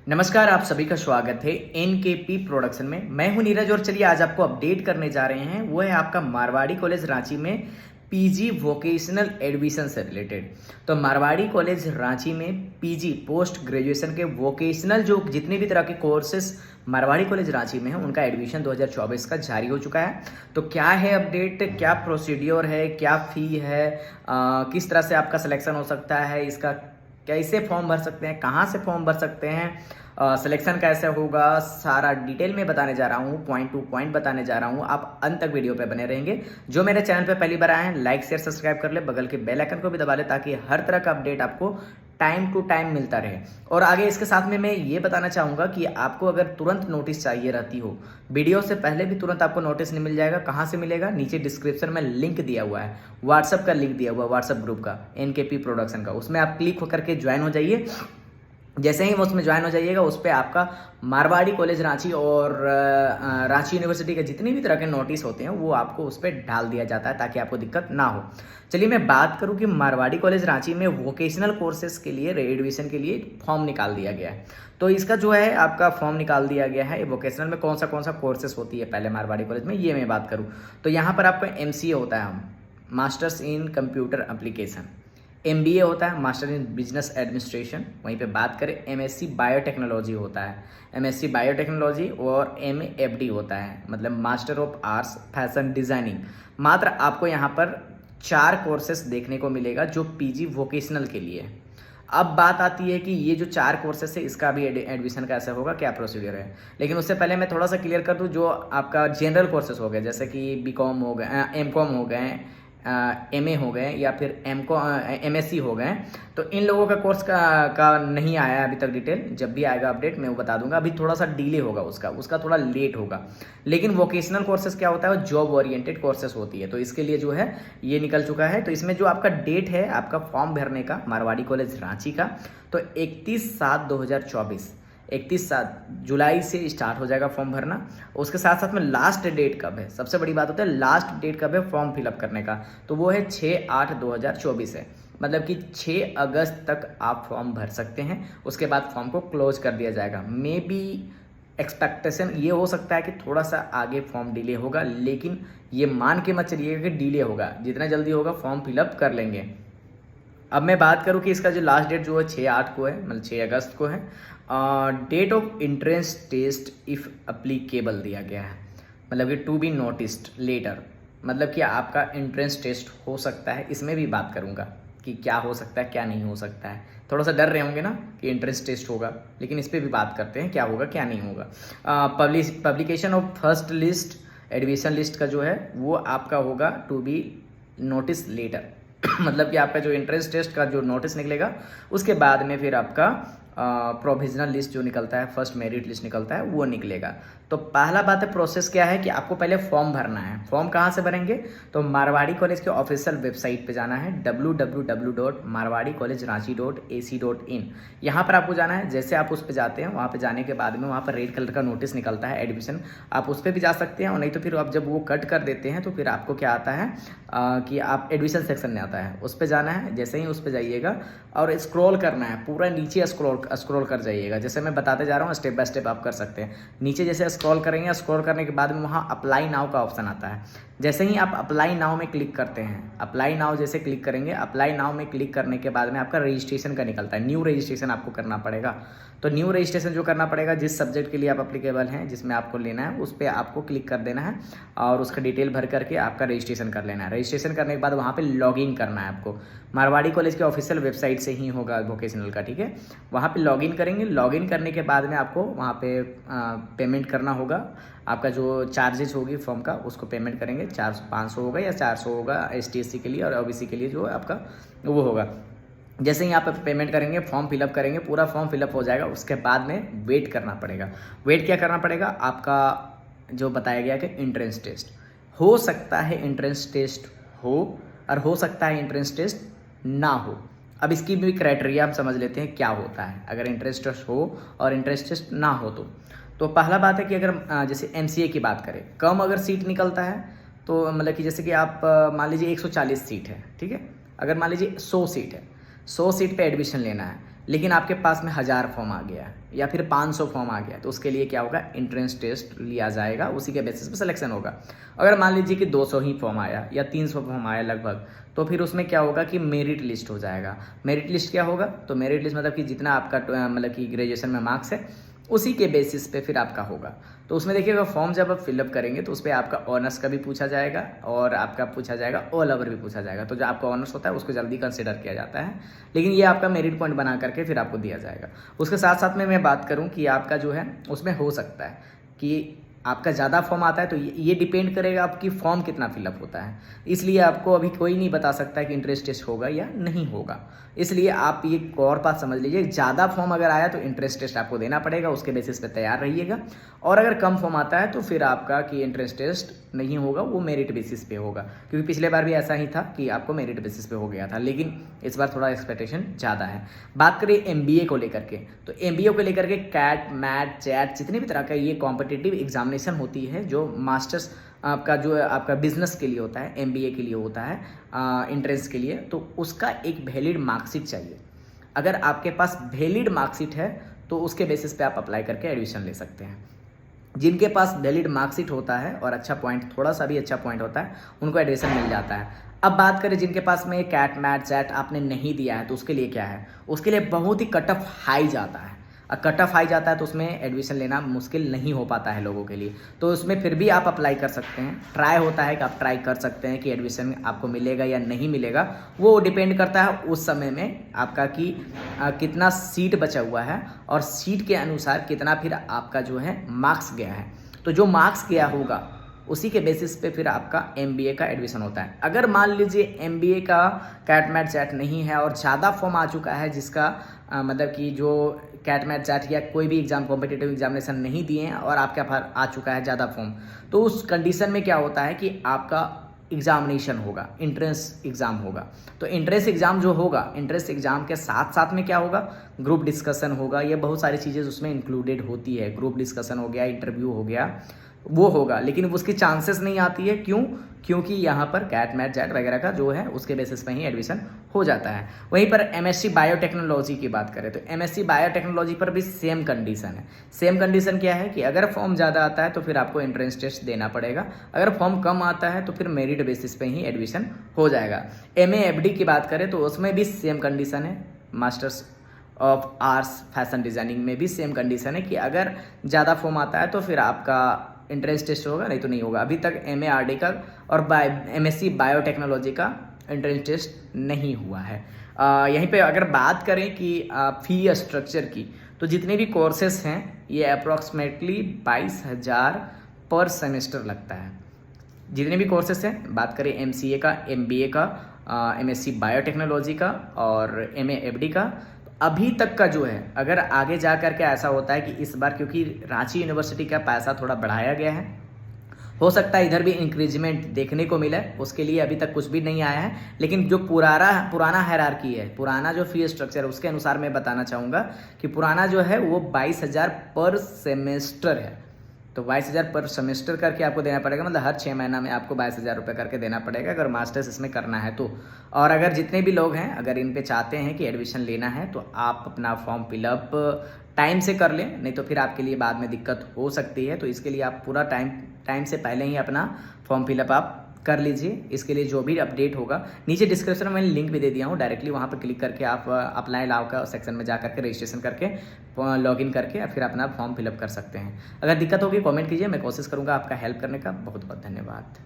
नमस्कार, आप सभी का स्वागत है एनकेपी प्रोडक्शन में। मैं हूं नीरज और चलिए आज आपको अपडेट करने जा रहे हैं। वो है आपका मारवाड़ी कॉलेज रांची में पीजी वोकेशनल एडमिशन से रिलेटेड। तो मारवाड़ी कॉलेज रांची में पीजी पोस्ट ग्रेजुएशन के वोकेशनल जो जितने भी तरह के कोर्सेस मारवाड़ी कॉलेज रांची में है उनका एडमिशन 2024 का जारी हो चुका है। तो क्या है अपडेट, क्या प्रोसीड्योर है, क्या फ़ी है, किस तरह से आपका सिलेक्शन हो सकता है, इसका कैसे फॉर्म भर सकते हैं, कहाँ से फॉर्म भर सकते हैं, सिलेक्शन कैसे होगा, सारा डिटेल में बताने जा रहा हूँ, पॉइंट टू पॉइंट बताने जा रहा हूँ। आप अंत तक वीडियो पे बने रहेंगे। जो मेरे चैनल पे पहली बार आए हैं लाइक शेयर सब्सक्राइब कर ले, बगल के बेल आइकन को भी दबा ले ताकि हर तरह का अपडेट आपको टाइम टू टाइम मिलता रहे। और आगे इसके साथ में मैं ये बताना चाहूँगा कि आपको अगर तुरंत नोटिस चाहिए रहती हो, वीडियो से पहले भी तुरंत आपको नोटिस नहीं मिल जाएगा। कहाँ से मिलेगा? नीचे डिस्क्रिप्शन में लिंक दिया हुआ है, व्हाट्सअप का लिंक दिया हुआ है, व्हाट्सअप ग्रुप का, एनकेपी प्रोडक्शन का। उसमें आप क्लिक होकर के ज्वाइन हो जाइए। जैसे ही उसमें ज्वाइन हो जाइएगा उस पर आपका मारवाड़ी कॉलेज रांची और रांची यूनिवर्सिटी के जितने भी तरह के नोटिस होते हैं वो आपको उस पर डाल दिया जाता है ताकि आपको दिक्कत ना हो। चलिए मैं बात करूं कि मारवाड़ी कॉलेज रांची में वोकेशनल कोर्सेज के लिए एडमिशन के लिए फॉर्म निकाल दिया गया है। तो इसका जो है आपका फॉर्म निकाल दिया गया है। वोकेशनल में कौन सा कोर्सेज होती है पहले मारवाड़ी कॉलेज में, ये मैं बात करूँ तो यहाँ पर आपका MCA होता है, masters in computer application. MBA होता है, मास्टर इन बिजनेस एडमिनिस्ट्रेशन। वहीं पे बात करें MSc बायोटेक्नोलॉजी होता है, MSc बायोटेक्नोलॉजी। और MAFD होता है, मतलब master of arts fashion designing. मात्र आपको यहाँ पर 4 कोर्सेस देखने को मिलेगा जो PG वोकेशनल के लिए। अब बात आती है कि ये जो 4 कोर्सेस है इसका भी एडमिशन कैसे होगा, क्या प्रोसीजर है। लेकिन उससे पहले मैं थोड़ा सा क्लियर कर दूँ, जो आपका जनरल कोर्सेस हो गए जैसे कि BCom हो गए, MCom हो गए, MA हो गए या फिर MSc हो गए, तो इन लोगों का कोर्स का नहीं आया अभी तक डिटेल। जब भी आएगा अपडेट मैं वो बता दूंगा। अभी थोड़ा सा डिले होगा, उसका थोड़ा लेट होगा। लेकिन वोकेशनल कोर्सेज क्या होता है, जॉब ओरिएंटेड कोर्सेज होती है। तो इसके लिए जो है ये निकल चुका है। तो इसमें जो आपका डेट है आपका फॉर्म भरने का मारवाड़ी कॉलेज रांची का, तो 31/7/2024, 31 जुलाई से स्टार्ट हो जाएगा फॉर्म भरना। उसके साथ साथ में लास्ट डेट कब है, सबसे बड़ी बात होता है लास्ट डेट कब है फॉर्म फिलअप करने का, तो वो है 6/8/2024 है। मतलब कि 6 अगस्त तक आप फॉर्म भर सकते हैं। उसके बाद फॉर्म को क्लोज कर दिया जाएगा। मे बी एक्सपेक्टेशन ये हो सकता है कि थोड़ा सा आगे फॉर्म डिले होगा, लेकिन ये मान के मत चलिएगा कि डिले होगा। जितना जल्दी होगा फॉर्म फिलअप कर लेंगे। अब मैं बात करूं कि इसका जो लास्ट डेट जो है 6/8 को है, मतलब 6 अगस्त को है। Date of entrance test if applicable दिया गया है, मतलब कि टू बी नोटिस्ड लेटर, मतलब कि आपका एंट्रेंस टेस्ट हो सकता है। इसमें भी बात करूंगा कि क्या हो सकता है क्या नहीं हो सकता है। थोड़ा सा डर रहे होंगे ना कि एंट्रेंस टेस्ट होगा, लेकिन इस पर भी बात करते हैं क्या होगा क्या नहीं होगा। Publication of first list, admission list का जो है वो आपका होगा टू बी नोटिस लेटर मतलब कि आपका जो एंट्रेंस टेस्ट का जो नोटिस निकलेगा उसके बाद में फिर आपका प्रोविजनल लिस्ट जो निकलता है, फर्स्ट मेरिट लिस्ट निकलता है, वो निकलेगा। तो पहला बात है प्रोसेस क्या है कि आपको पहले फॉर्म भरना है। फॉर्म कहाँ से भरेंगे, तो मारवाड़ी कॉलेज के ऑफिशियल वेबसाइट पे जाना है, www.marwadicollegeranchi.ac.in। यहाँ पर आपको जाना है। जैसे आप उस पर जाते हैं, वहाँ पे जाने के बाद में वहाँ पर रेड कलर का नोटिस निकलता है एडमिशन, आप उस पर भी जा सकते हैं। और नहीं तो फिर आप जब वो कट कर देते हैं तो फिर आपको क्या आता है कि आप एडमिशन सेक्शन में आता है, उस पर जाना है। जैसे ही उस पर जाइएगा और स्क्रॉल करना है, पूरा नीचे स्क्रॉल कर जाइएगा। जैसे मैं बताते जा रहा हूँ स्टेप बाय स्टेप आप कर सकते हैं। नीचे जैसे स्क्रॉल करेंगे, स्क्रॉल करने के बाद में वहाँ अप्लाई नाउ का ऑप्शन आता है। जैसे ही आप अप्लाई नाउ में क्लिक करते हैं, अप्लाई नाउ जैसे क्लिक करेंगे, अप्लाई नाउ में क्लिक करने के बाद में आपका रजिस्ट्रेशन का निकलता है। न्यू रजिस्ट्रेशन आपको करना पड़ेगा। तो न्यू रजिस्ट्रेशन जो करना पड़ेगा, जिस सब्जेक्ट के लिए आप अप्लीकेबल हैं, जिसमें आपको लेना है, उस पर आपको क्लिक कर देना है और उसका डिटेल भर करके आपका रजिस्ट्रेशन कर लेना है। रजिस्ट्रेशन करने के बाद वहाँ पे लॉगिन करना है आपको। मारवाड़ी कॉलेज के ऑफिशियल वेबसाइट से ही होगा वोकेशनल का, ठीक है। वहाँ पे लॉगिन करेंगे। लॉगिन करने के बाद में आपको वहाँ पे पेमेंट करना होगा। आपका जो चार्जेस होगी फॉर्म का उसको पेमेंट करेंगे। 500 होगा या 400 होगा ST/SC के लिए, और OBC के लिए जो आपका वो होगा। जैसे ही आप पेमेंट करेंगे, फॉर्म फिलअप करेंगे, पूरा फॉर्म फिलअप हो जाएगा। उसके बाद में वेट करना पड़ेगा। वेट क्या करना पड़ेगा, आपका जो बताया गया कि एंट्रेंस टेस्ट हो सकता है, एंट्रेंस टेस्ट हो और हो सकता है एंट्रेंस टेस्ट ना हो। अब इसकी भी क्राइटेरिया हम समझ लेते हैं क्या होता है अगर एंट्रेंस टेस्ट हो और एंट्रेंस टेस्ट ना हो। तो पहला बात है कि अगर जैसे MCA की बात करें, कम अगर सीट निकलता है तो मतलब कि जैसे कि आप मान लीजिए 140 सीट है, ठीक है। अगर मान लीजिए 100 सीट है, 100 सीट पे एडमिशन लेना है, लेकिन आपके पास में 1000 फॉर्म आ गया या फिर 500 फॉर्म आ गया, तो उसके लिए क्या होगा, एंट्रेंस टेस्ट लिया जाएगा, उसी के बेसिस पे सिलेक्शन होगा। अगर मान लीजिए कि 200 ही फॉर्म आया या 300 फॉर्म आया लगभग, तो फिर उसमें क्या होगा कि मेरिट लिस्ट हो जाएगा। मेरिट लिस्ट क्या होगा, तो मेरिट लिस्ट मतलब कि जितना आपका मतलब कि ग्रेजुएशन में मार्क्स है उसी के बेसिस पे फिर आपका होगा। तो उसमें देखिएगा फॉर्म जब आप फिलअप करेंगे तो उस पर आपका ऑनर्स का भी पूछा जाएगा और आपका पूछा जाएगा ऑल ओवर भी पूछा जाएगा। तो जो आपका ऑनर्स होता है उसको जल्दी कंसिडर किया जाता है, लेकिन ये आपका मेरिट पॉइंट बना करके फिर आपको दिया जाएगा। उसके साथ साथ में मैं बात करूँ कि आपका जो है उसमें हो सकता है कि आपका ज़्यादा फॉर्म आता है, तो ये डिपेंड करेगा आपकी फॉर्म कितना फिलअप होता है। इसलिए आपको अभी कोई नहीं बता सकता है कि इंट्रेंस टेस्ट होगा या नहीं होगा। इसलिए आप ये और बात समझ लीजिए, ज़्यादा फॉर्म अगर आया तो इंट्रेंस टेस्ट आपको देना पड़ेगा, उसके बेसिस पे तैयार रहिएगा। और अगर कम फॉर्म आता है तो फिर आपका कि इंट्रेंस टेस्ट नहीं होगा, वो मेरिट बेसिस पे होगा। क्योंकि पिछले बार भी ऐसा ही था कि आपको मेरिट बेसिस पे हो गया था, लेकिन इस बार थोड़ा एक्सपेक्टेशन ज़्यादा है। बात करें एमबीए को लेकर के, तो एमबीए को लेकर के कैट, मैट, चैट, जितने भी तरह का ये कॉम्पिटिटिव एग्जामिनेशन होती है जो मास्टर्स आपका जो आपका बिजनेस के लिए होता है, एमबीए के लिए होता है, एंट्रेंस के लिए, तो उसका एक वैलिड मार्कशीट चाहिए। अगर आपके पास वैलिड मार्कशीट है तो उसके बेसिस पे आप अप्लाई करके एडमिशन ले सकते हैं। जिनके पास वैलिड मार्कशीट होता है और अच्छा पॉइंट, थोड़ा सा भी अच्छा पॉइंट होता है, उनको एडमिशन मिल जाता है। अब बात करें जिनके पास में कैट, मैट, चैट आपने नहीं दिया है, तो उसके लिए क्या है, उसके लिए बहुत ही कट ऑफ हाई जाता है। कट ऑफ हाई जाता है तो उसमें एडमिशन लेना मुश्किल नहीं हो पाता है लोगों के लिए। तो उसमें फिर भी आप अप्लाई कर सकते हैं, ट्राई होता है कि आप ट्राई कर सकते हैं कि एडमिशन आपको मिलेगा या नहीं मिलेगा। वो डिपेंड करता है उस समय में आपका कि कितना सीट बचा हुआ है और सीट के अनुसार कितना फिर आपका जो है मार्क्स गया है। तो जो मार्क्स गया होगा उसी के बेसिस पे फिर आपका एमबीए का एडमिशन होता है। अगर मान लीजिए एमबीए का कैट, मैट, चैट नहीं है और ज़्यादा फॉर्म आ चुका है, जिसका मतलब कि जो कैट, मैट, चैट या कोई भी एग्जाम कॉम्पिटिटिव एग्जामिनेशन नहीं दिए हैं और आपके पास आ चुका है ज़्यादा फॉर्म, तो उस कंडीशन में क्या होता है कि आपका एग्जामिनेशन होगा, एंट्रेंस एग्ज़ाम होगा। तो एंट्रेंस एग्ज़ाम जो होगा, एंट्रेंस एग्ज़ाम के साथ साथ में क्या होगा, ग्रुप डिस्कशन होगा। ये बहुत सारी चीज़ें उसमें इंक्लूडेड होती है। ग्रुप डिस्कशन हो गया, इंटरव्यू हो गया, वो होगा, लेकिन उसकी चांसेस नहीं आती है। क्यों? क्योंकि यहाँ पर कैट, मैट, चैट वगैरह का जो है उसके बेसिस पे ही एडमिशन हो जाता है। वहीं पर एमएससी बायोटेक्नोलॉजी की बात करें तो एमएससी बायोटेक्नोलॉजी पर भी सेम कंडीशन है। सेम कंडीशन क्या है कि अगर फॉर्म ज़्यादा आता है तो फिर आपको एंट्रेंस टेस्ट देना पड़ेगा, अगर फॉर्म कम आता है तो फिर मेरिट बेसिस पे ही एडमिशन हो जाएगा। एमए एफडी की बात करें तो उसमें भी सेम कंडीशन है। Masters of arts fashion designing में भी सेम कंडीशन है कि अगर ज़्यादा फॉर्म आता है तो फिर आपका एंट्रेंस टेस्ट होगा, नहीं तो नहीं होगा। अभी तक एमएआरडी का और एमएससी बायोटेक्नोलॉजी का एंट्रेंस टेस्ट नहीं हुआ है। यहीं पे अगर बात करें कि फी स्ट्रक्चर की, तो जितने भी कोर्सेस हैं ये अप्रॉक्सीमेटली 22,000 पर सेमेस्टर लगता है। जितने भी कोर्सेस हैं, बात करें एमसीए का, एमबीए का, एमएससी बायोटेक्नोलॉजी का और एमए एफडी का, अभी तक का जो है, अगर आगे जा कर के ऐसा होता है कि इस बार क्योंकि रांची यूनिवर्सिटी का पैसा थोड़ा बढ़ाया गया है, हो सकता है इधर भी इंक्रीजमेंट देखने को मिला है। उसके लिए अभी तक कुछ भी नहीं आया है, लेकिन जो पुराना हायरार्की है, पुराना जो फी स्ट्रक्चर है, उसके अनुसार मैं बताना चाहूँगा कि पुराना जो है वो 22,000 पर सेमेस्टर है। तो 22,000 पर सेमेस्टर करके आपको देना पड़ेगा, मतलब हर 6 महीना में आपको 22,000 रुपये करके देना पड़ेगा अगर मास्टर्स इसमें करना है तो। और अगर जितने भी लोग हैं अगर इन पे चाहते हैं कि एडमिशन लेना है तो आप अपना फॉर्म फिलअप टाइम से कर लें, नहीं तो फिर आपके लिए बाद में दिक्कत हो सकती है। तो इसके लिए आप पूरा टाइम से पहले ही अपना फॉर्म फिलअप आप कर लीजिए। इसके लिए जो भी अपडेट होगा, नीचे डिस्क्रिप्शन में मैंने लिंक भी दे दिया हूँ, डायरेक्टली वहाँ पर क्लिक करके आप अप्लाई नाउ का सेक्शन में जा करके रजिस्ट्रेशन करके लॉगिन करके फिर अपना फॉर्म फिलअप कर सकते हैं। अगर दिक्कत होगी कमेंट कीजिए, मैं कोशिश करूँगा आपका हेल्प करने का। बहुत बहुत धन्यवाद।